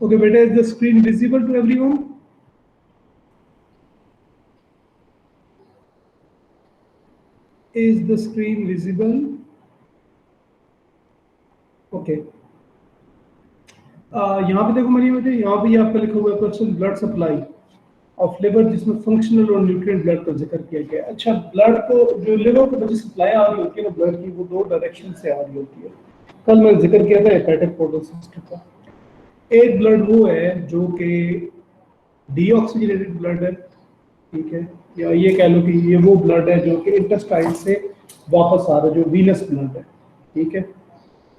Okay, beta, is the screen visible to everyone? Is the screen visible? Okay. यहाँ पे देखो मेरी बेटे, यहाँ पे आपका लिखा हुआ है question blood supply of liver, जिसमें फंक्शनल और न्यूट्रिएंट ब्लड का जिक्र किया गया है। अच्छा, ब्लड को जो लिवर को जो सप्लाई आ रही होती है ना ब्लड की, वो दो डायरेक्शन से आ रही होती है। कल मैंने जिक्र किया था हेपेटिक पोर्टल सिस्टम का। एक ब्लड वो है जो कि डीऑक्सीजनेटेड ब्लड है, ठीक है, या ये कह लो कि ये वो ब्लड है जो कि इंटेस्टाइन से वापस आ रहा है, जो वीनस ब्लड है, ठीक है।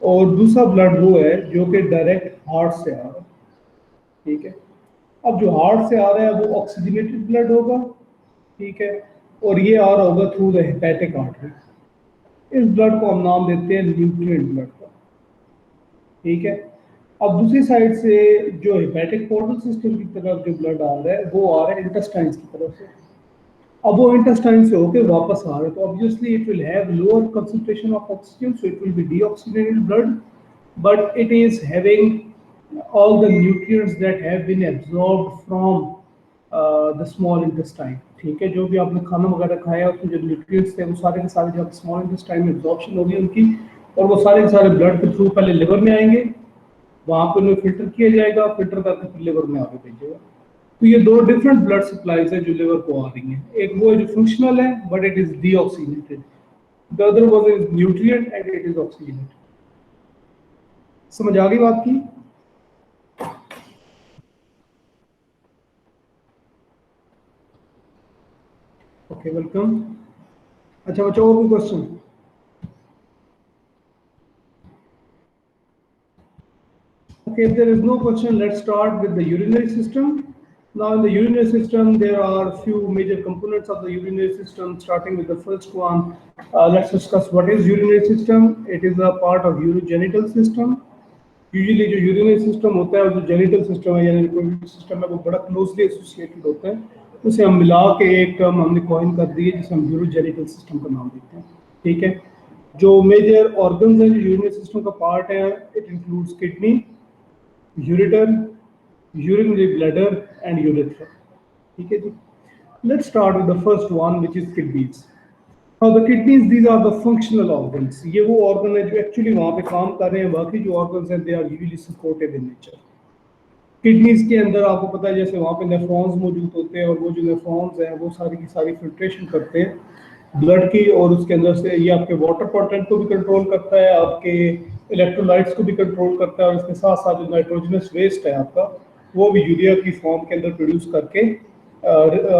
और दूसरा ब्लड वो है जो कि डायरेक्ट हार्ट से आ रहा है, ठीक है। अब जो हार्ट से आ रहा है वो ऑक्सीजनेटेड ब्लड होगा, ठीक है, और ये आ रहा होगा थ्रू द हेपेटिक आर्टरी। इस ब्लड को हम नाम देते हैं न्यूट्रिएंट ब्लड का, ठीक है। अब दूसरी साइड से जो हेपेटिक पोर्टल सिस्टम की तरफ जो ब्लड आ रहा है वो आ रहा है इंटेस्टाइन्स की तरफ से। अब वो इंटेस्टाइन से होकर वापस आ रहा है, तो obviously it will have lower concentration of oxygen, so it will be deoxygenated blood, but it is having all the nutrients that have been absorbed from the small intestine, ठीक है। जो भी आपने खाना वगैरह खाया उसमें जो न्यूट्रिएंट्स थे वो सारे के सारे जो स्मॉल इंटेस्टाइन में एब्जॉर्प्शन होगी उनकी, और वो सारे के सारे ब्लड के थ्रू पहले लिवर में आएंगे, वहां पर उन्हें फिल्टर किया जाएगा, फिल्टर करके फिर लिवर में आगे भेजेगा। तो ये दो डिफरेंट ब्लड सप्लाईज है जो लिवर को आ रही हैं। एक वो है जो फंक्शनल है but it is deoxygenated, the other was is nutrient and it is oxygenated. समझ आ गई बात की? Okay, welcome. अच्छा बच्चों, और कोई question? Okay, if there is no question, let's start with the urinary system. Now, in the urinary system, there are few major components of the urinary system, starting with the first one. Let's discuss what is urinary system. It is a part of urogenital system. Usually, जो urinary system होता है और जो genital system है यानी reproductive system है, वो बड़ा closely associated होता है। उसे हम मिला के एक टर्म हमने coin कर दी है जिसे हम urogenital system का नाम देते हैं, ठीक है। जो major organs हैं जो urinary system का part है, it includes kidney, ureter, urinary bladder and urethra, ठीक है जी। Let's start with the first one, which is kidneys. Now the kidneys, these are the functional organs. ये वो organ है जो actually वहाँ पे काम कर रहे हैं। बाकी जो organs हैं they are usually supportive in nature. Kidneys के अंदर आपको पता है जैसे वहाँ पे नेफ्रॉन्स मौजूद होते हैं, और वो जो नेफ्रॉन्स हैं वो सारी की सारी फिल्ट्रेशन करते हैं ब्लड की, और उसके अंदर से ये आपके वाटर कंटेंट को भी कंट्रोल करता है, आपके इलेक्ट्रोलाइट्स को भी कंट्रोल करता है, और इसके साथ साथ जो नाइट्रोजनस वेस्ट है आपका वो भी यूरिया की फॉर्म के अंदर प्रोड्यूस करके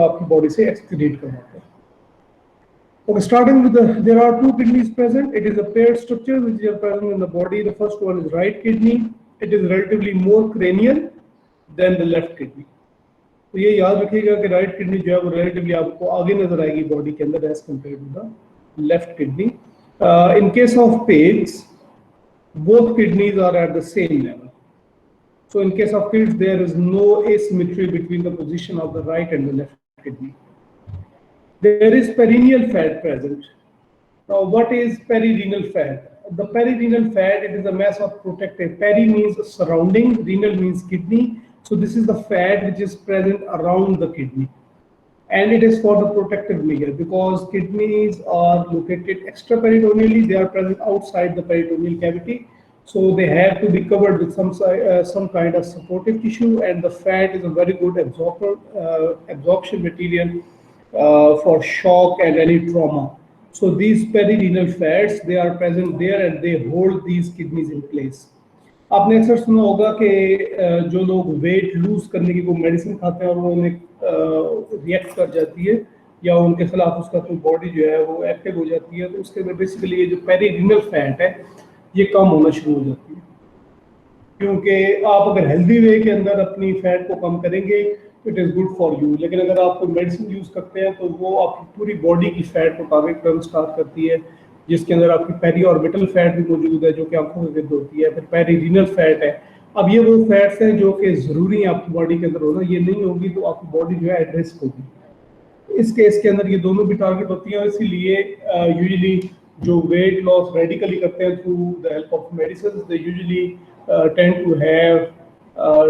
आपकी बॉडी से एक्सक्रीट करवाता है। Okay, starting with there are two kidneys present. It is a paired structure which is present in the body. The first one is right kidney. It is relatively more cranial than the left kidney. तो ये याद रखिएगा कि right kidney जो है वो relatively आपको आगे नजर आएगी बॉडी के अंदर as compare to the left kidney. In case of pigs, both kidneys are at the same level. So in case of pigs, there is no asymmetry between the position of the right and the left kidney. There is perineal fat present. Now, what is perirenal fat? The perirenal fat, it is a mass of protective. Peri means surrounding, renal means kidney. So this is the fat which is present around the kidney. And it is for the protective layer because kidneys are located extraperitoneally. They are present outside the peritoneal cavity. So they have to be covered with some kind of supportive tissue, and the fat is a very good absorption material for shock and any trauma. So these perirenal fats, they are present there and they hold these kidneys in place. आपने अक्सर सुना होगा कि जो लोग weight lose करने की वो मेडिसिन खाते हैं और वो उन्हें रिएक्ट कर जाती है या उनके खिलाफ उसका तो बॉडी जो है वो एक्टिव हो जाती है, तो उसके अंदर बेसिकली ये जो पेरिरिनल फैट है ये कम होना शुरू हो जाती है। क्योंकि आप अगर हेल्दी वे के अंदर अपनी फैट को कम करेंगे it is good for you, लेकिन अगर आप कोई मेडिसिन यूज़ करते हैं तो वो आपकी पूरी बॉडी की फैट को टारगेट करना स्टार्ट करती है, जिसके अंदर आपकी पेरी ऑर्बिटल फैट भी मौजूद है जो कि आंखों में विद होती है, फिर पेरिरीनल फैट है। अब ये वो फैट्स हैं जो कि ज़रूरी है आपकी बॉडी के अंदर होना, ये नहीं होगी तो आपकी बॉडी जो है एट रिस्क होगी। इस केस के अंदर ये दोनों भी टारगेट होती हैं, और इसीलिए यूजुअली जो वेट लॉस रेडिकली करते हैं through the help of medicine, they usually tend to have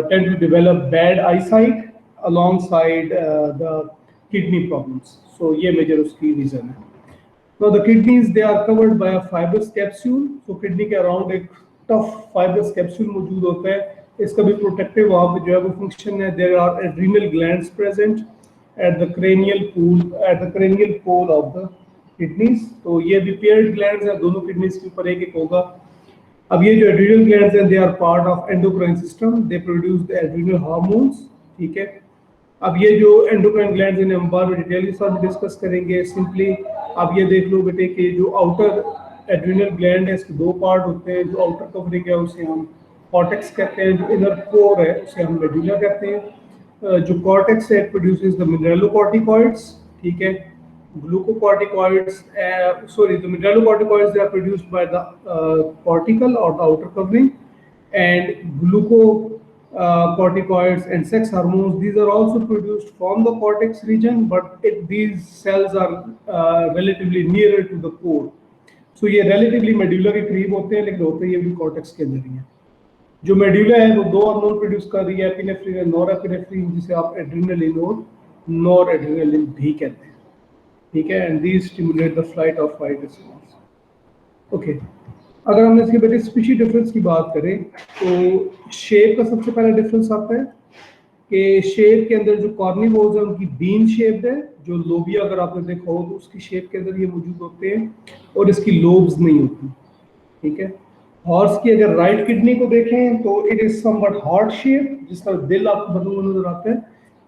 tend to develop bad eyesight alongside the kidney problems. So ये major उसकी reason है. Now the kidneys, they are covered by a fibrous capsule. So kidney के around एक tough fibrous capsule मौजूद होता है. इसका भी protective वहाँ पे जो है वो function है. There are adrenal glands present at the cranial pole of the kidneys. तो ये भी paired glands है, दोनों kidneys के ऊपर एक एक होगा. अब ये जो adrenal glands हैं, they are part of endocrine system. They produce the adrenal hormones. ठीक है. अब ये जो एंडोक्राइन ग्लैंड्स हैं हम बाद में डिटेल के साथ डिस्कस करेंगे. सिंपली अब ये देख लो बेटे कि जो आउटर एड्रिनल ग्लैंड है इसके दो पार्ट होते हैं. जो आउटर कवरिंग है उसे हम कॉर्टेक्स कहते हैं, जो इनर कोर है उसे हम मेडुला कहते हैं. जो कॉर्टेक्स है प्रोड्यूसेस द मिनरलोकॉर्टिकॉइड्स. ठीक है. Glucocorticoids the mineralocorticoids they are produced by the cortical और the outer covering, and corticoids and sex hormones, these are also produced from the cortex region, but these cells are relatively nearer to the core. So ये relatively medulla के करीब होते हैं, लेकिन होते ये भी cortex के अंदर ही है. जो medulla है वो दो हार्मोन प्रोड्यूस कर रही है, एपिनेफ्रिन और नॉरएपिनेफ्रिन, जिसे आप एड्रेनालिन और नॉरएड्रेनालिन भी कहते हैं. ठीक है. and these stimulate the flight or fight response. okay. अगर हमने इसके बेटे स्पीशी डिफरेंस की बात करें तो शेप का सबसे पहला डिफरेंस आता है कि शेप के अंदर जो कॉर्निवोर्स है उनकी बीन शेप्ड है. जो लोबिया अगर आपने देखा हो तो उसकी शेप के अंदर ये मौजूद होते हैं और इसकी लोब्स नहीं होती. ठीक है. हॉर्स की अगर राइट किडनी को देखें तो it is somewhat heart shape, जिस तरह दिल आपको बना हुआ नजर आता है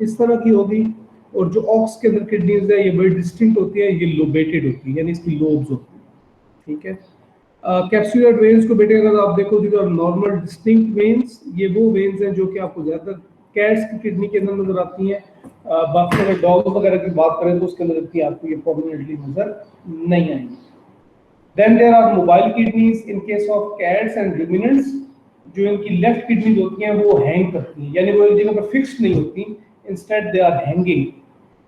इस तरह की होगी. और जो ऑक्स के अंदर किडनीज है ये बड़ी डिस्टिंक्ट होती है, ये लोबेटेड होती है, यानी इसकी लोब्स होती है. ठीक है. कैप्सुलर वेन्स को बेटे अगर आप देखो जो नॉर्मल डिस्टिंक्ट वेन्स, ये वो वेन्स हैं जो कि आपको ज़्यादातर कैट्स की किडनी के अंदर नजर आती हैं. बाकी अगर डॉग वगैरह की बात करें तो उसके अंदर इतनी आपको ये प्रोमिनेंटली नजर नहीं आएंगी. Then there are mobile kidneys in case of cats and ruminants. जो इनकी लेफ्ट किडनीज होती हैं वो हैंग करती हैं, यानी वो एक जगह पर फिक्स्ड नहीं होती, इंस्टेड दे आर हैंगिंग.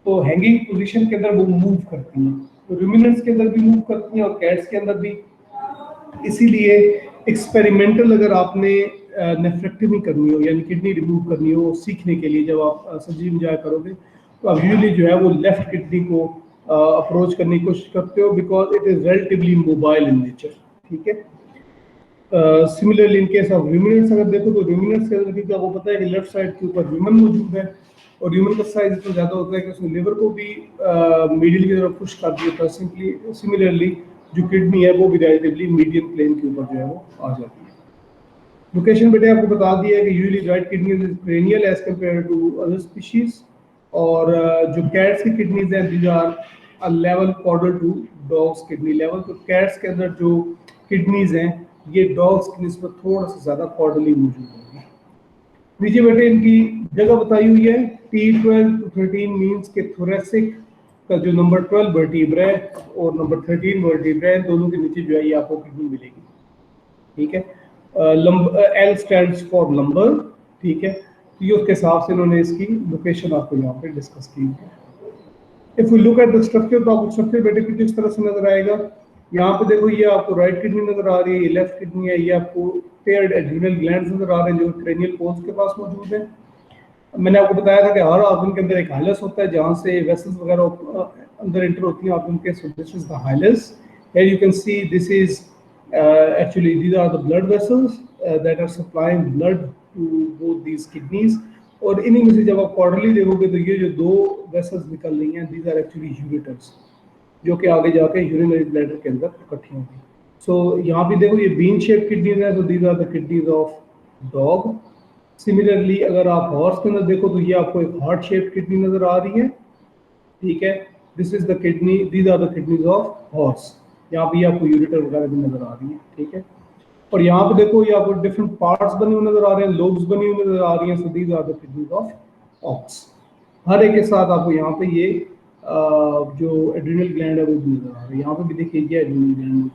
तो हैंगिंग पोजीशन के अंदर वो मूव करती हैं. तो रुमिनेंट्स के अंदर भी मूव करती हैं और कैट्स के अंदर भी. इसीलिए एक्सपेरिमेंटल अगर आपने नेफ्रेक्टमी करनी हो यानी किडनी रिमूव करनी हो सीखने के लिए, जब आप सर्जरी में जाया करोगे तो आप यूजुअली जो है वो लेफ्ट किडनी को अप्रोच करने की कोशिश करते हो, because it is relatively mobile in nature. ठीक है. Similarly in case of ruminants अगर देखो तो रूमिनेंट्स के अंदर भी आपको पता है कि लेफ्ट साइड के ऊपर ह्यूमन मौजूद है और ह्यूमन का साइज इतना ज़्यादा होता है कि उसने लिवर को भी मिडिल की तरफ पुश कर दिया था. सिमिलरली जो किडनी है वो भी रिलेटिवली मीडियम प्लेन के ऊपर जो है वो आ जाती है. लोकेशन बेटे आपको बता दिया है कि usually right kidney is cranial as compare to other species. और जो कैट्स की किडनीज हैं these are a level according to dogs kidney level. तो कैट्स के अंदर जो किडनीज हैं ये डॉग्स की निस्बत थोड़ा सा ज़्यादा कॉर्डरली मौजूद होगी. नीचे बेटे इनकी जगह बताई हुई है. T12 to 13 मीन्स के थोरेसिक का जो नंबर 12 वर्टिब्रा और नंबर 13 वर्टिब्रा दोनों के नीचे जो है ये आपको किडनी मिलेगी. ठीक है. L stands for lumbar. ठीक है. तो ये उसके हिसाब से इन्होंने इसकी लोकेशन आपको यहाँ पे डिस्कस की है. If we look at the structure तो आपको स्ट्रक्चर बेटे कुछ इस तरह से नजर आएगा. यहाँ पे देखो ये आपको राइट किडनी नजर आ रही है, ये लेफ्ट किडनी है, ये आपको पेयर्ड एड्रिनल ग्लैंड्स नजर आ रहे हैं जो क्रेनियल पोल्स के पास मौजूद है. मैंने आपको बताया था कि हर ऑर्गन के अंदर एक हाइलस होता है जहाँ से वेसल्स वगैरह अंदर एंटर होती हैं ऑर्गन के. So this is the hilus. Here you can see this is actually these are the blood vessels that are supplying blood to both these kidneys. और इन्हीं में से जब आप क्वार्टरली देखोगे तो ये जो दो वेसल्स निकल रही हैं दीज आर एक्चुअली यूरेटर्स जो कि आगे जाके यूरिनरी ब्लैडर के अंदर इकट्ठी होंगी. सो यहाँ भी देखो ये बीन शेप किडनीज है. So these are the kidneys of dog. Similarly अगर आप हॉर्स के अंदर देखो तो ये आपको एक हार्ट शेप किडनी नजर आ रही है. ठीक है. This is the kidney, these are the kidneys of horse. यहाँ भी आपको यूरेटर वगैरह भी नजर आ रही है. ठीक है. और यहाँ पे देखो ये आपको डिफरेंट पार्ट्स बने हुए नजर आ रहे हैं, लोब्स बनी हुई नजर आ रही हैं. So these are the kidneys of ox. हर एक के साथ आपको यहाँ पे ये जो एड्रिनल ग्लैंड है वो भी नजर आ रही है. यहाँ पे भी देखिए ये एड्रिनल ग्लैंड.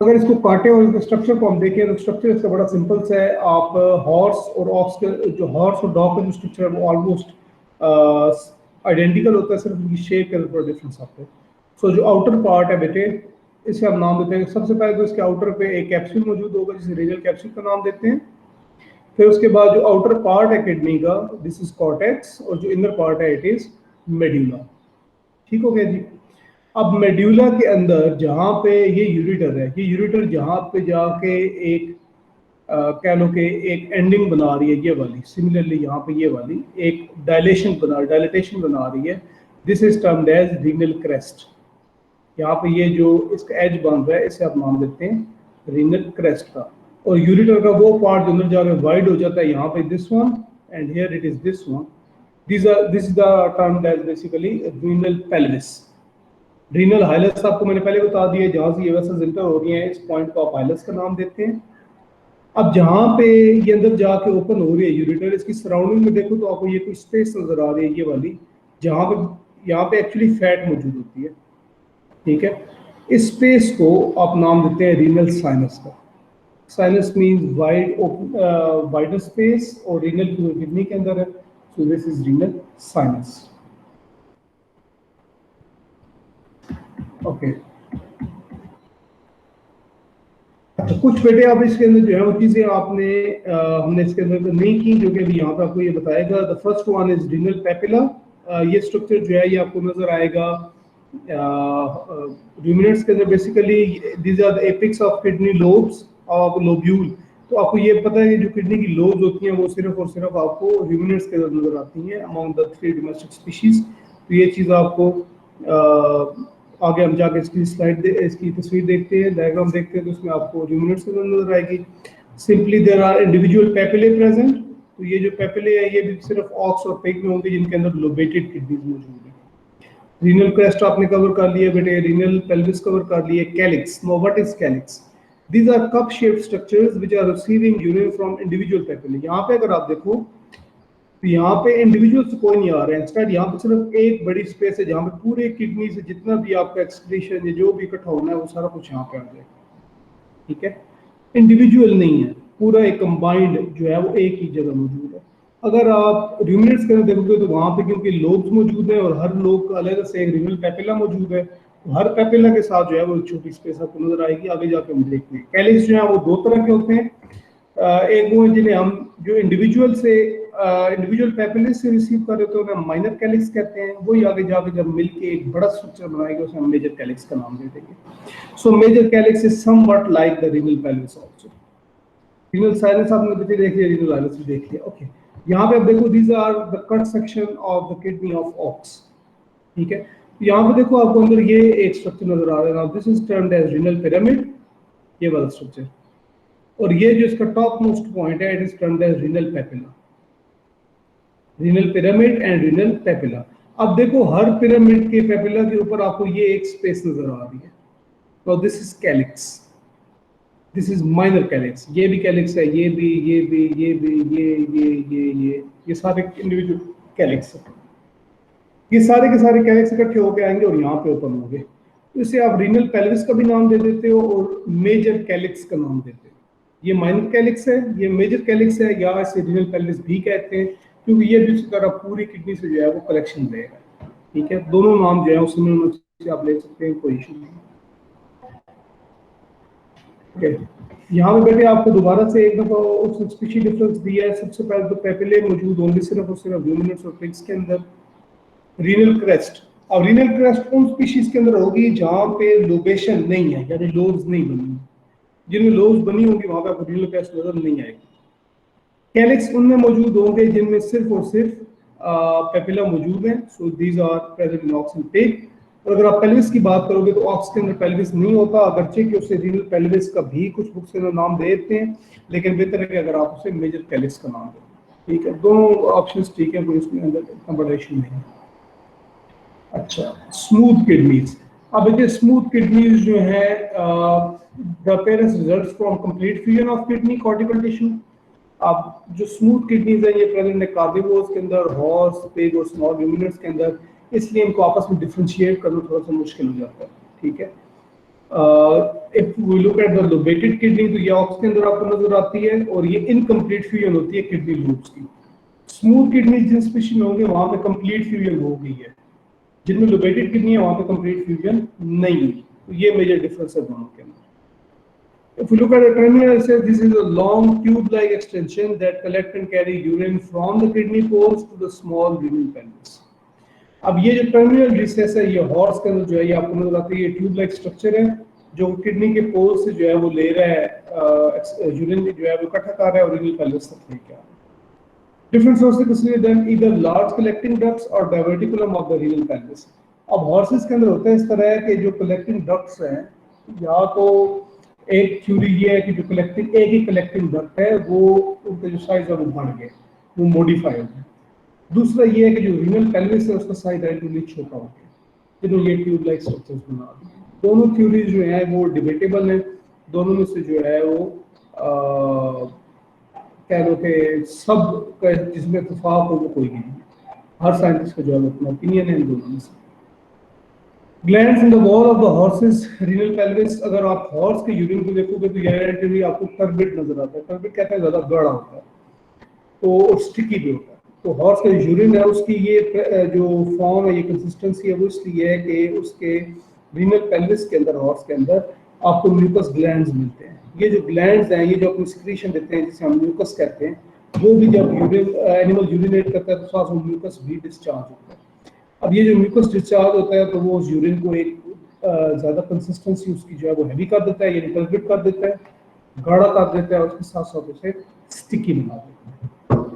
अगर इसको काटे और इसके स्ट्रक्चर को हम देखें तो स्ट्रक्चर इसका बड़ा सिंपल सा है. आप हॉर्स और ऑक्स के जो हॉर्स और डॉग का जो स्ट्रक्चर है वो ऑलमोस्ट आइडेंटिकल होता है, सिर्फ उनकी शेप के ऊपर डिफरेंस आता है. सो जो आउटर पार्ट है बेटे इसे हम नाम देते हैं, सबसे पहले तो इसके आउटर पे एक कैप्सूल मौजूद होगा जिसे रीनल कैप्सूल का नाम देते हैं। फिर उसके बाद जो आउटर पार्ट है किडनी का, दिस इज कॉर्टेक्स, और जो इनर पार्ट है इट इज मेड्यूला। ठीक हो गया जी। अब मेड्यूला के अंदर जहां पे ये यूरेटर है, ये यूरेटर जहां पे जाके एक कह लो कि एक एंडिंग बना रही है ये वाली, सिमिलरली यहाँ पे ये वाली एक डायलेटेशन बना रही है, this is termed as renal crest. यहाँ पे ये जो इसका एज बन रहा है इसे आप नाम देते हैं रीनल क्रेस्ट का। और यूरेटर का वो पार्ट जो अंदर जाके वाइड हो जाता है यहाँ पे this one, and here it is this one, this is the termed as basically renal pelvis. Renal hilus आपको मैंने पहले बता दिया, जहां से ये वेसल्स इंटर हो रही हैं इस पॉइंट को आप हाइलस का नाम देते हैं। अब जहां पे ये अंदर जाके ओपन हो रही है यूरेटर, इसकी सराउंडिंग में देखो तो आपको ये कोई स्पेस नजर आ रही है ये वाली, जहां पे यहाँ पे एक्चुअली फैट मौजूद होती है। ठीक है, इस स्पेस को आप नाम देते हैं रीनल साइनस का। Sinus means wide wider space, और रीनल किडनी के अंदर है, सो this is renal sinus. Okay, तो कुछ बेटे आप इसके अंदर जो है वो चीजें आपने हमने इसके अंदर नहीं की, जो कि अभी यहाँ पे आपको ये बताएगा। The first one is renal papilla. ये स्ट्रक्चर जो है ये आपको नजर आएगा रूमिनेंट्स के अंदर। Basically these are the apex of kidney lobes of lobule. तो आपको ये पता है कि जो किडनी की लोब्स होती हैं वो सिर्फ और सिर्फ आपको रूमिनेंट्स के अंदर नजर आती हैं अमॉन्ग द 3 डोमेस्टिक स्पीशीज। तो ये चीज आपको आगे हम जाके इसकी स्लाइड इसकी तस्वीर देखते हैं, डायग्राम देखते हैं, तो उसमें आपको रूमिनेंट्स नजर आएगी। Simply there are individual papillae present. तो ये जो पेपिले है ये भी सिर्फ ऑक्स और पिग में होंगे जिनके अंदर लोबेटेड किडनीज मौजूद है। रीनल क्रेस्ट आपने कवर कर लिया बेटे, रीनल पेल्विस कवर कर लिए। Calyx, no what is calyx? These are cup shaped structures which are receiving urine from individual papillae. यहाँ पे अगर आप देखो तो यहाँ पे इंडिविजुअल से कोई नहीं आ रहा है, इंस्टेड यहाँ पे सिर्फ एक बड़ी स्पेस है जहाँ पे पूरे किडनी से जितना भी आपका एक्सक्रीशन या जो भी इकट्ठा होना है वो सारा कुछ यहाँ पे आ जाएगा। ठीक है, इंडिविजुअल नहीं है, पूरा एक कंबाइंड जो है वो एक ही जगह मौजूद है। अगर आप रूमिनेंट्स के अंदर देखोगे तो वहाँ पे क्योंकि लोब्स मौजूद है और हर लोब का अलग से एक रीनल पेपिला मौजूद है, तो हर पेपिला के साथ जो है वो छोटी स्पेस आपको नजर आएगी। आगे जाके हम देखते हैं कैलिक्स जो है वो दो तरह के होते हैं। एक वो जिन्हें हम जो इंडिविजुअल पेपिले से रिसीव कर रहे होते हैं माइनर कैलिक्स कहते हैं, वही आगे जाके जब मिलके एक बड़ा स्ट्रक्चर बनाएगा उसे हम मेजर कैलिक्स का नाम दे देंगे। So major calyx is somewhat like the renal pelvis also. Renal sinus आपने बच्चे देख लिया, रीनल हाइलस भी देख लिया। ओके, यहाँ पे आप देखो these are the cut section of the kidney of ox. ठीक है, यहाँ पे देखो आपको अंदर ये एक स्ट्रक्चर नजर आ रहा है, this is termed as renal pyramid, ये वाला स्ट्रक्चर। और ये जो इसका टॉप मोस्ट पॉइंट है it is termed as renal papilla. Renal pyramid and renal papilla. अब देखो हर पिरामिड के पेपिला के ऊपर आपको ये एक स्पेस नजर आ रही है, तो this is calyx, this is minor calyx. ये भी कैलिक्स है, ये भी, ये भी, ये भी, ये सारे इंडिविजुअल कैलिक्स है। ये सारे के सारे कैलिक्स इकट्ठे होकर आएंगे और यहाँ पे ओपन होंगे, तो इसे आप रीनल पेल्विस का भी नाम दे देते हो और मेजर कैलिक्स का नाम देते हो। ये माइनर कैलिक्स है, ये मेजर कैलिक्स है, या इसे रीनल पेल्विस भी कहते हैं क्योंकि ये भी उसी तरह पूरी किडनी से जो है वो कलेक्शन देगा। ठीक है, दोनों नाम जो है उसमें आप ले सकते हैं, कोई इशू नहीं। यहाँ पे बेटे आपको दोबारा से एक दफा उस स्पीशीज डिफरेंस दिया है। सबसे पहले तो पेपिले मौजूद होंगे सिर्फ और सिर्फ रूमिनेंट्स और पिग्स के अंदर। रीनल क्रेस्ट, अब रीनल क्रेस्ट उन स्पीशीज के अंदर होगी जहाँ पे लोबेशन नहीं है, यानी लोब्स नहीं बनी। जिनमें लोब्स बनी होंगी वहां पे आपको रीनल क्रेस्ट नजर नहीं आएगी। कैलिक्स उनमें मौजूद होंगे जिनमें सिर्फ और सिर्फ पेपिला मौजूद है, so these are present in ox and pig. और अगर आप पेल्विस की बात करोगे तो ऑक्स के अंदर पेल्विस नहीं होता, अगरचे कि उसे रीनल पेल्विस का भी कुछ बुक्स के अंदर नाम दे देते हैं, लेकिन बेहतर है कि अगर आप उसे मेजर कैलिक्स का नाम दें। ठीक है, दोनों ऑप्शंस ठीक है, कोई इसमें अंदर कंपटीशन नहीं है। अच्छा, स्मूथ किडनीज। अब देखिए स्मूथ किडनीज जो है the appearance results from complete fusion of kidney cortical tissue. अब जो स्मूथ किडनीज है ये प्रेजेंट है कार्निवोर्स के अंदर, हॉर्स, पिग और स्मॉल रूमिनेंट्स के अंदर, इसलिए इनको आपस में डिफरेंशिएट करना थोड़ा सा मुश्किल हो जाता है। ठीक है, if we look at the lobated kidney तो ये ऑक्स के अंदर आपको नजर आती है और ये इनकम्प्लीट फ्यूजन होती है किडनी लूप्स की। स्मूथ किडनी जिन स्पीशीज में होंगे वहां पे कंप्लीट फ्यूजन हो गई है, जिनमें लोबेटेड किडनी है वहां पे कंप्लीट फ्यूजन नहीं है। तो ये मेजर डिफरेंस है दोनों के अंदर। If you look at a terminal, it says this is a long tube-like extension that collect and carry urine from the kidney poles to the small renal pelvis. अब ये जो टर्मिनल रिसेस है, ये horse के अंदर जो है, ये आपको नजर आता है, ये ट्यूब लाइक स्ट्रक्चर है जो किडनी के पोल से जो है वो ले रहा है यूरिन जो है वो इकट्ठा कर रहा है और रीनल पेल्विस तक लेके आ रहा है। Different sources consider them either large collecting ducts or diverticulum of the renal pelvis. अब हॉर्सेस के अंदर होता है इस तरह के जो कलेक्टिंग डक्ट्स हैं, या तो एक थ्योरी ये है कि जो कलेक्टिंग एक ही कलेक्टिंग डक्ट है वो उनका जो साइज है वो बढ़ गया, वो मॉडिफाई हो गया। दूसरा ये है कि जो रीनल पेल्विस है उसका साइज रिलेटिवली छोटा हो गया, जिन्होंने ये ट्यूब लाइक स्ट्रक्चर्स बना दिए। दोनों थ्योरीज जो है वो डिबेटेबल है, दोनों में से जो है वो कह लो कि सब का जिसमें इत्तेफाक हो वो कोई नहीं है, हर साइंटिस्ट का जो है अपना ओपिनियन है इन दोनों में से। Glands in the wall of the horses renal pelvis, अगर आप हॉर्स के यूरिन को देखोगे तो ये रिलेटिवली आपको टर्बिड नजर आता है। टर्बिड कहते हैं ज्यादा गाढ़ा होता है तो स्टिकी भी होता है। तो हॉर्स का यूरिन है उसकी ये जो फॉर्म है, ये कंसिस्टेंसी है वो इसलिए है कि उसके रीनल पेल्विस के अंदर, हॉर्स के अंदर आपको म्यूकस ग्लैंड्स मिलते हैं। ये जो ग्लैंड्स हैं ये जो अपनी सिक्रीशन देते हैं जिसे हम म्यूकस कहते हैं, वो भी जब यूरिन एनिमल यूरिनेट करता है तो साथ में म्यूकस भी डिस्चार्ज होता है। अब ये जो म्यूकस डिस्चार्ज होता है तो वो उस यूरिन को एक ज़्यादा कंसिस्टेंसी उसकी जो है वो हैवी कर देता है, यानी टर्बिड कर देता है, गाढ़ा कर देता है और उसके साथ साथ उसे स्टिकी बना देता है।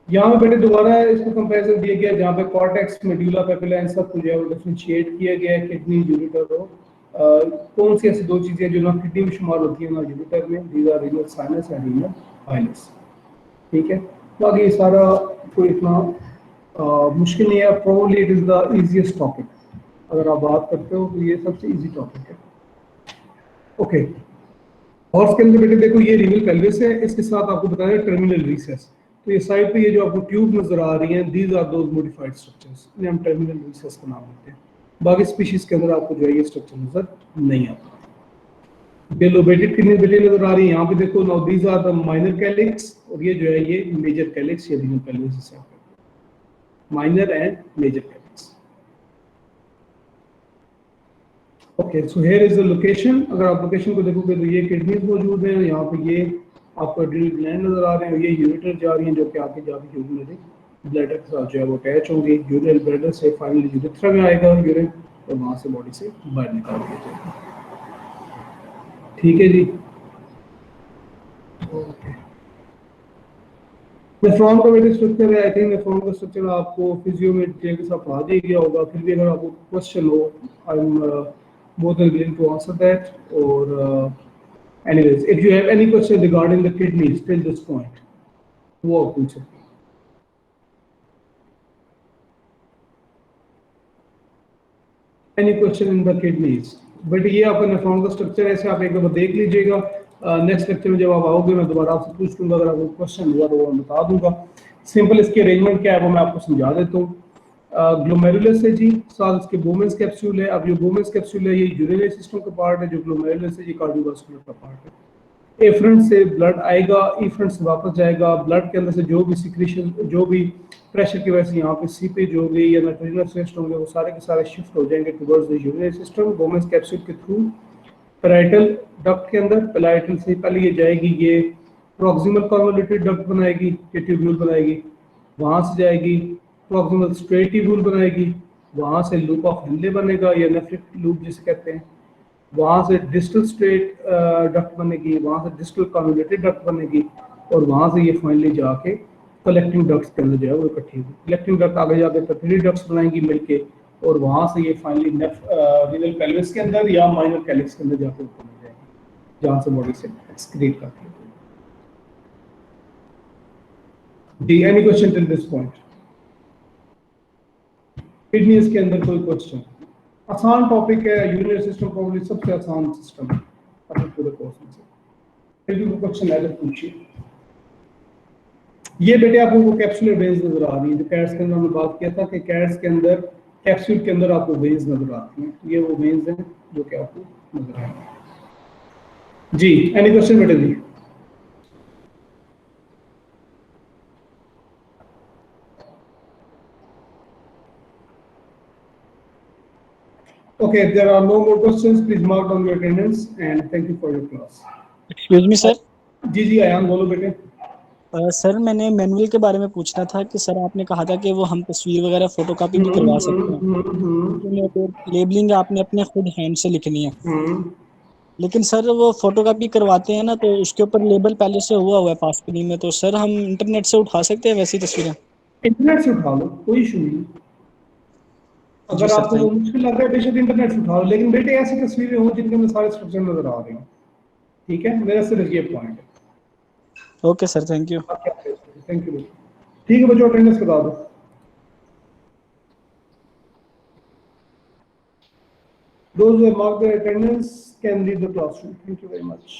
यहाँ पे बेटे दोबारा इसको कंपैरिजन दिया गया जहाँ पे कॉर्टेक्स, मेडुला पेपिला इन सब को जो है वो डिफरेंशिएट किया गया है किडनी यूरिटर को। कौन सी ऐसी दो चीजें जो ना किडनी में शुमार होती है ना यूरिटर में, these are renal sinus and renal hilus. ठीक है, बाकी सारा कोई इतना मुश्किल नहीं है, probably it is the easiest topic. अगर आप बात करते हो तो ये सबसे इजी टॉपिक है। ओके, हॉर्स के अंदर बेटे देखो ये रीनल पेल्विस है, इसके साथ आपको बताया टर्मिनल रीसेस। तो ये साइड पे ये जो आपको ट्यूब नजर आ रही हैं, these are those modified structures, इन्हें हम टर्मिनल रीसेस का नाम देते हैं। बाकी स्पीशीज के अंदर आपको जो है ये स्ट्रक्चर नजर नहीं आता। ये लोबेटेड किडनी बेटे नजर आ रही है, यहाँ पे देखो now these are the minor calyx और ये जो है ये मेजर कैलिक्स या रीनल पेल्विस से minor and major calyx. Okay, so here is the location. अगर आप लोकेशन को देखोगे तो ये किडनीज मौजूद हैं, यहाँ पे ये आपको एड्रिनल ग्लैंड नजर आ रहे हैं, ये यूरिटर जा रही हैं जो कि आगे जाके यूरिनरी ब्लैडर के साथ जो है वो अटैच होंगी। यूरिनरी ब्लैडर से फाइनली यूरेथ्रा में आएगा यूरिन और वहां से बॉडी से बाहर निकाल दिया जाएगा। ठीक है जी, ओके। नेफ्रॉन का बेटा स्ट्रक्चर है, आई थिंक नेफ्रॉन का स्ट्रक्चर आपको फिजियो में डिटेल के साथ पढ़ा दिया गया होगा, फिर भी अगर आपको क्वेश्चन हो I am more than willing to answer that. और anyways, if you have any question regarding the kidneys till this point, वो आप पूछ सकते हैं। Any question in the kidneys? But ये आपका नेफ्रॉन का स्ट्रक्चर है, ऐसे आप एक बार देख लीजिएगा। नेक्स्ट लेक्चर में जब आप आओगे मैं दोबारा आपसे पूछ लूंगा, अगर आपको क्वेश्चन हुआ तो वो मैं बता दूंगा। सिंपल इसकी अरेंजमेंट क्या है वो मैं आपको समझा देता हूँ। ग्लोमेरुलस है जी, साथ इसके बोमेंस कैप्सूल है। अब ये बोमेंस कैप्सूल है ये यूरिनरी सिस्टम का पार्ट है, जो ग्लोमेरुलस है ये कार्डियोवास्कुलर का पार्ट है। एफरेंट से ब्लड आएगा, एफरेंट से वापस जाएगा, ब्लड के अंदर से जो भी सिक्रीशन, जो भी प्रेशर की वजह से यहाँ पे सीपेज हो गई या नाइट्रोजन सिस्ट होंगे, वो सारे के सारे शिफ्ट हो जाएंगे towards the urinary system बोमेंस capsule के थ्रू पैराइटल डक्ट के अंदर। पैराइटल से पहले ये जाएगी, ये प्रॉक्सिमल कन्वोल्यूटेड डक्ट बनाएगी, ये ट्यूब्यूल बनाएगी, वहां से जाएगी प्रॉक्सिमल स्ट्रेट ट्यूब्यूल बनाएगी, वहां से लूप ऑफ हेनले बनेगा या नेफ्रिक लूप जिसे कहते हैं, वहां से डिस्टल स्ट्रेट डक्ट बनेगी, वहां से डिस्टल कन्वोल्यूटेड डक्ट बनेगी और वहां से ये फाइनली जाके कलेक्टिंग डक्ट्स के अंदर जो है वो इकट्ठी होगी। कलेक्टिंग डक्ट आगे जाके पेपिलरी डक्ट्स बनाएंगी मिलके और वहां से ये फाइनली रीनल पेल्विस के अंदर या माइनर कैलिक्स के अंदर जाके ऊपर मिल जाएगी, जहां से बॉडी से एक्सक्रीट करती है। जी, any question till this point? Kidneys के अंदर कोई क्वेश्चन? आसान टॉपिक है, यूरिनरी सिस्टम प्रोबब्ली सबसे आसान सिस्टम है अपने पूरे कोर्स में से। फिर भी क्वेश्चन है तो पूछिए। ये बेटे आपको वो कैप्सुलर वेन्स नजर आ रही है, जो कैट्स के अंदर हमने बात किया था कि कैट्स के अंदर कैप्सूल के अंदर आपको वेन्स नजर आती हैं, ये वो वेन्स हैं जो कि आपको नजर आएंगे। जी, एनी क्वेश्चन बेटे जी? Okay, if there are no more questions, please mark down your attendance and thank you for your class. Excuse me sir. जी अयान बोलो बेटे। सर मैंने मैनुअल के बारे में पूछना था कि सर आपने कहा था कि वो हम तस्वीर वगैरह फोटोकॉपी भी करवा सकते हैं, लेकिन लेबलिंग आपने अपने खुद हैंड से लिखनी है। लेकिन सर वो फोटोकॉपी करवाते हैं ना, तो उसके ऊपर लेबल पहले से हुआ है पासपोर्ट में, तो सर हम इंटरनेट से उठा सकते हैं वैसी तस्वीरें? इंटरनेट से उठा लो, कोई इशू नहीं। जी अगर सर, आपको वो थैंक मुश्किल लग रहा है बेशक इंटरनेट से उठा लो, लेकिन बेटे ऐसी तस्वीरें हो जिनके में सारे स्ट्रक्चर नजर आ रहे हैं। ठीक है, मेरा सिर्फ ये पॉइंट है। You. Okay sir, thank you. Thank you. ठीक है बच्चों, अटेंडेंस बता दो। Those who have marked their attendance can leave the classroom. Thank you very much.